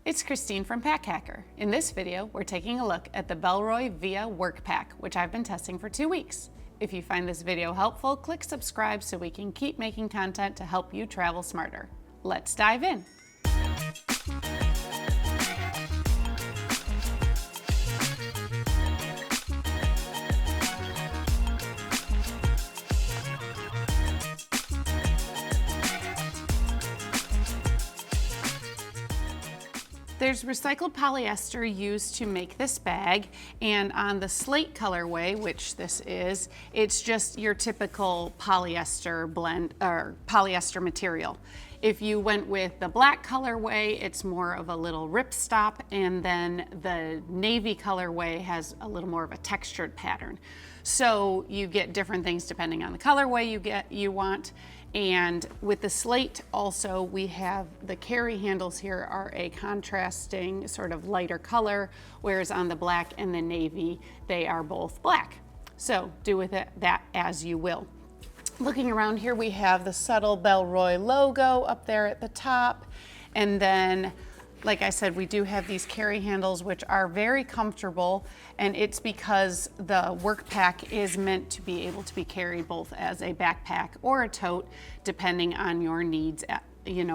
It's Christine from Pack Hacker. In this video, we're taking a look at the Bellroy Via Workpack, which I've been testing for 2 weeks. If you find this video helpful, click subscribe so we can keep making content to help you travel smarter. Let's dive in. There's recycled polyester used to make this bag, and on the slate colorway, which this is, it's just your typical polyester blend or polyester material. If you went with the black colorway, it's more of a little ripstop, and then the navy colorway has a little more of a textured pattern. So you get different things depending on the colorway you want. And with the slate also, we have the carry handles here are a contrasting sort of lighter color, whereas on the black and the navy, they are both black. So do with it that as you will. Looking around here, we have the subtle Bellroy logo up there at the top. And then, like I said, we do have these carry handles, which are very comfortable, and it's because the work pack is meant to be able to be carried both as a backpack or a tote, depending on your needs,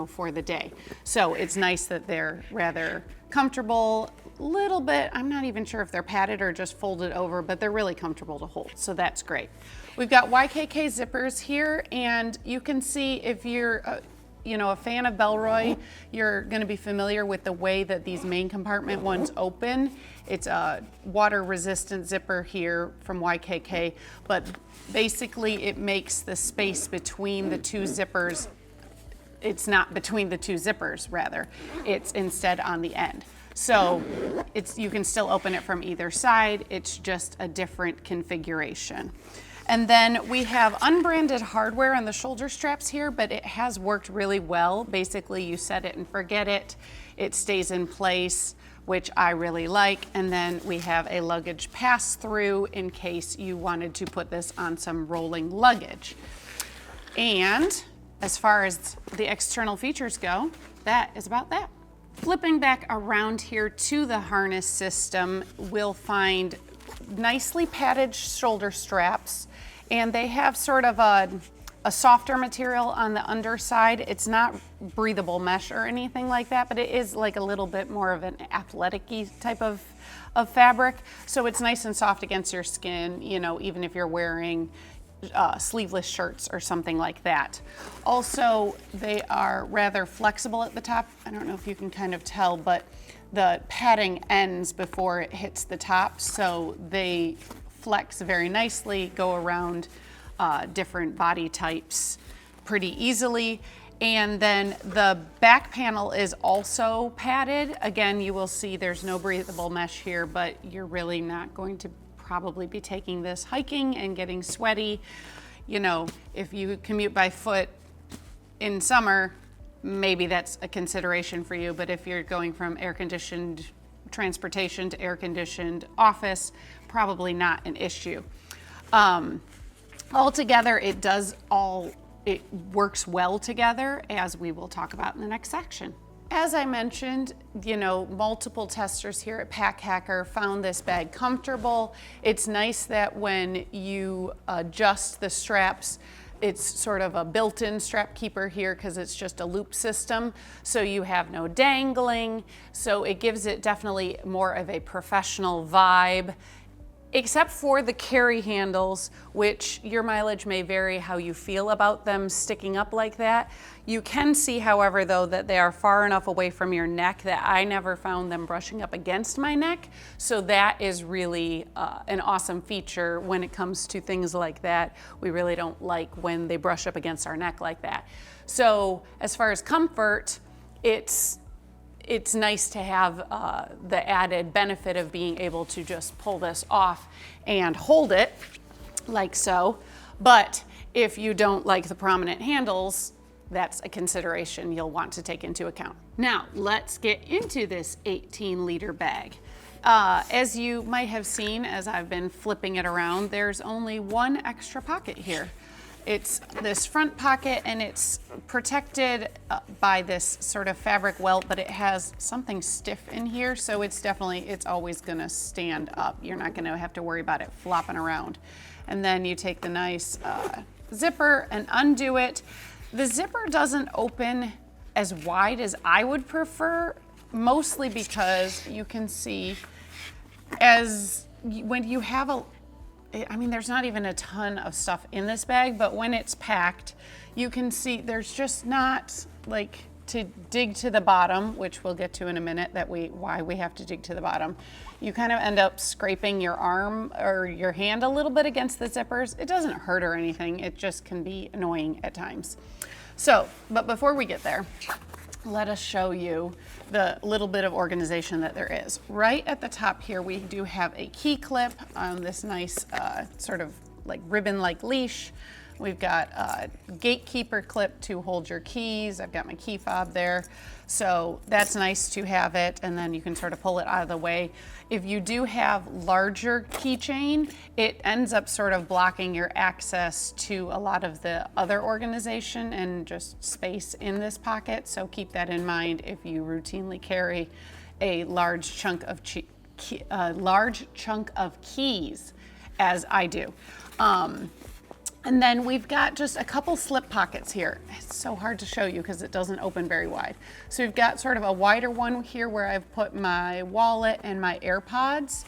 for the day. So it's nice that they're rather comfortable, little bit, I'm not even sure if they're padded or just folded over, but they're really comfortable to hold, so that's great. We've got YKK zippers here, and you can see if you're a fan of Bellroy, you're going to be familiar with the way that these main compartment ones open. It's a water resistant zipper here from YKK, but basically it makes the space between the two zippers, it's not between the two zippers rather, it's instead on the end. So you can still open it from either side, it's just a different configuration. And then we have unbranded hardware on the shoulder straps here, but it has worked really well. Basically, you set it and forget it. It stays in place, which I really like. And then we have a luggage pass-through in case you wanted to put this on some rolling luggage. And as far as the external features go, that is about that. Flipping back around here to the harness system, we'll find nicely padded shoulder straps, and they have sort of a softer material on the underside. It's not breathable mesh or anything like that, but it is like a little bit more of an athletic-y type of fabric. So it's nice and soft against your skin, even if you're wearing sleeveless shirts or something like that. Also, they are rather flexible at the top. I don't know if you can kind of tell, but the padding ends before it hits the top, so they flex very nicely, go around different body types pretty easily. And then the back panel is also padded. Again, you will see there's no breathable mesh here, but you're really not going to probably be taking this hiking and getting sweaty. If you commute by foot in summer, maybe that's a consideration for you, but if you're going from air-conditioned transportation to air-conditioned office, probably not an issue. Altogether, it works well together, as we will talk about in the next section. As I mentioned, multiple testers here at Pack Hacker found this bag comfortable. It's nice that when you adjust the straps, it's sort of a built-in strap keeper here because it's just a loop system, so you have no dangling. So it gives it definitely more of a professional vibe, except for the carry handles, which your mileage may vary how you feel about them sticking up like that. You can see, however, though, that they are far enough away from your neck that I never found them brushing up against my neck. So that is really an awesome feature when it comes to things like that. We really don't like when they brush up against our neck like that. So as far as comfort, it's nice to have the added benefit of being able to just pull this off and hold it like so. But if you don't like the prominent handles, that's a consideration you'll want to take into account. Now, let's get into this 18-liter bag. As you might have seen as I've been flipping it around, there's only one extra pocket here. It's this front pocket, and it's protected by this sort of fabric welt, but it has something stiff in here, so it's always gonna stand up. You're not gonna have to worry about it flopping around. And then you take the nice zipper and undo it. The zipper doesn't open as wide as I would prefer, mostly because you can see when you have there's not even a ton of stuff in this bag, but when it's packed, you can see there's just not like to dig to the bottom, which we'll get to in a minute, why we have to dig to the bottom. You kind of end up scraping your arm or your hand a little bit against the zippers. It doesn't hurt or anything, it just can be annoying at times. So, but before we get there, let us show you the little bit of organization that there is. Right at the top here, we do have a key clip on this nice sort of like ribbon-like leash. We've got a gatekeeper clip to hold your keys. I've got my key fob there. So that's nice to have it, and then you can sort of pull it out of the way. If you do have larger keychain, it ends up sort of blocking your access to a lot of the other organization and just space in this pocket. So keep that in mind if you routinely carry a large chunk of keys, as I do. And then we've got just a couple slip pockets here. It's so hard to show you because it doesn't open very wide. So we've got sort of a wider one here where I've put my wallet and my AirPods.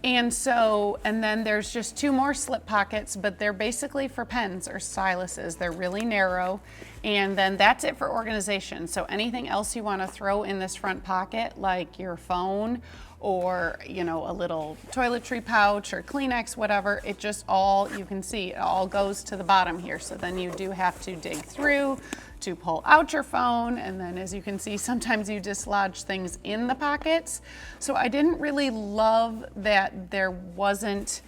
And then there's just two more slip pockets, but they're basically for pens or styluses. They're really narrow. And then that's it for organization. So anything else you want to throw in this front pocket, like your phone or, a little toiletry pouch or Kleenex, whatever, it just all, you can see, it all goes to the bottom here. So then you do have to dig through to pull out your phone. And then as you can see, sometimes you dislodge things in the pockets. So I didn't really love that there wasn't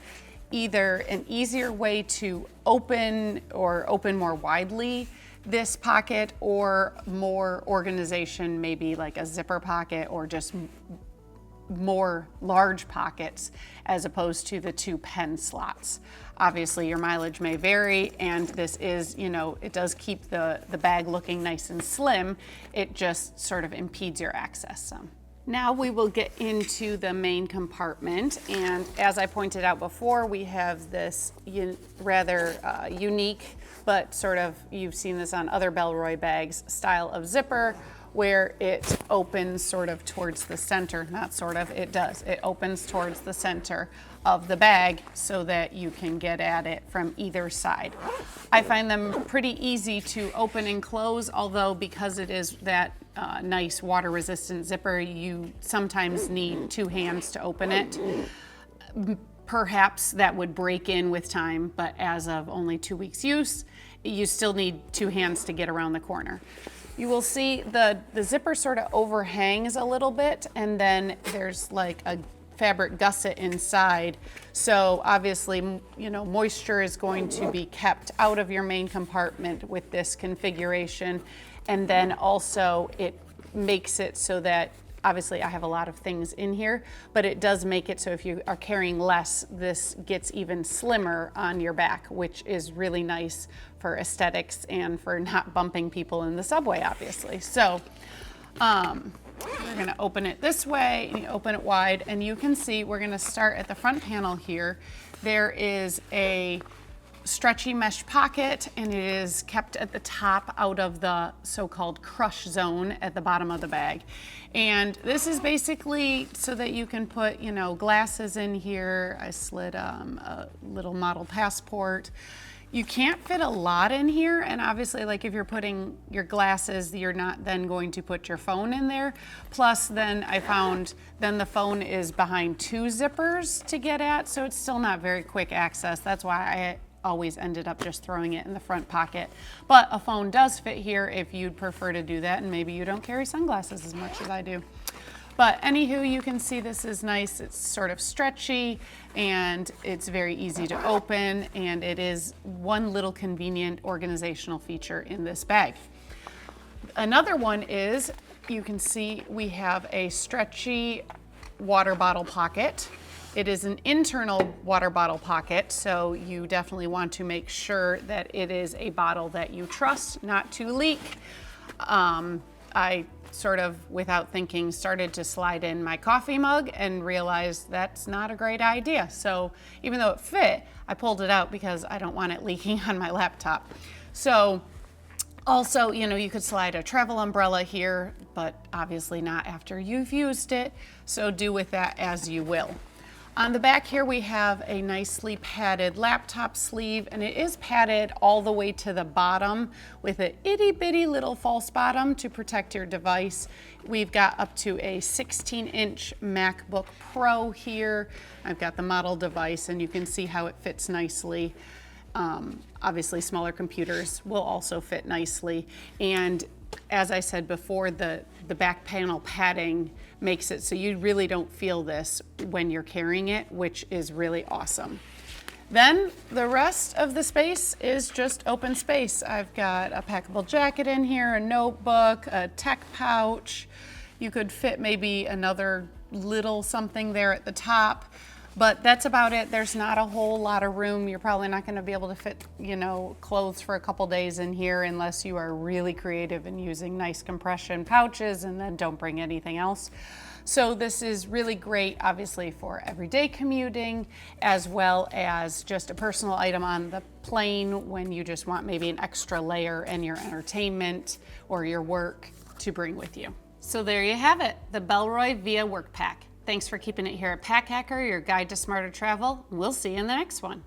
either an easier way to open more widely this pocket, or more organization, maybe like a zipper pocket or just more large pockets as opposed to the two pen slots. Obviously your mileage may vary, and this is, it does keep the bag looking nice and slim. It just sort of impedes your access some. Now we will get into the main compartment, and as I pointed out before, we have this rather unique, but sort of, you've seen this on other Bellroy bags, style of zipper, where it opens sort of towards the center, not sort of, it does. It opens towards the center of the bag so that you can get at it from either side. I find them pretty easy to open and close, although because it is that nice water resistant zipper, you sometimes need two hands to open it. Perhaps that would break in with time, but as of only 2 weeks use, you still need two hands to get around the corner. You will see the zipper sort of overhangs a little bit, and then there's like a fabric gusset inside. So obviously, moisture is going to be kept out of your main compartment with this configuration. And then also it makes it so that, obviously I have a lot of things in here, but it does make it so if you are carrying less, this gets even slimmer on your back, which is really nice for aesthetics and for not bumping people in the subway, obviously. So we're gonna open it this way, and you open it wide, and you can see we're gonna start at the front panel here. There is a stretchy mesh pocket, and it is kept at the top out of the so-called crush zone at the bottom of the bag. And this is basically so that you can put, glasses in here. I slid a little model passport. You can't fit a lot in here, and obviously, like if you're putting your glasses, you're not then going to put your phone in there. Plus, then I found the phone is behind two zippers to get at, so it's still not very quick access. That's why I always ended up just throwing it in the front pocket. But a phone does fit here if you'd prefer to do that, and maybe you don't carry sunglasses as much as I do. But anywho, you can see this is nice. It's sort of stretchy, and it's very easy to open, and it is one little convenient organizational feature in this bag. Another one is, you can see we have a stretchy water bottle pocket. It is an internal water bottle pocket, so you definitely want to make sure that it is a bottle that you trust not to leak. I sort of, without thinking, started to slide in my coffee mug and realized that's not a great idea. So even though it fit, I pulled it out because I don't want it leaking on my laptop. So also, you know, you could slide a travel umbrella here, but obviously not after you've used it. So do with that as you will. On the back here, we have a nicely padded laptop sleeve, and it is padded all the way to the bottom with an itty bitty little false bottom to protect your device. We've got up to a 16-inch MacBook Pro here. I've got the model device, and you can see how it fits nicely. Obviously, smaller computers will also fit nicely. And as I said before, the back panel padding makes it so you really don't feel this when you're carrying it, which is really awesome. Then the rest of the space is just open space. I've got a packable jacket in here, a notebook, a tech pouch. You could fit maybe another little something there at the top. But that's about it. There's not a whole lot of room. You're probably not going to be able to fit, you know, clothes for a couple days in here unless you are really creative and using nice compression pouches, and then don't bring anything else. So this is really great, obviously, for everyday commuting, as well as just a personal item on the plane when you just want maybe an extra layer in your entertainment or your work to bring with you. So there you have it, the Bellroy Via Workpack. Thanks for keeping it here at Pack Hacker, your guide to smarter travel. We'll see you in the next one.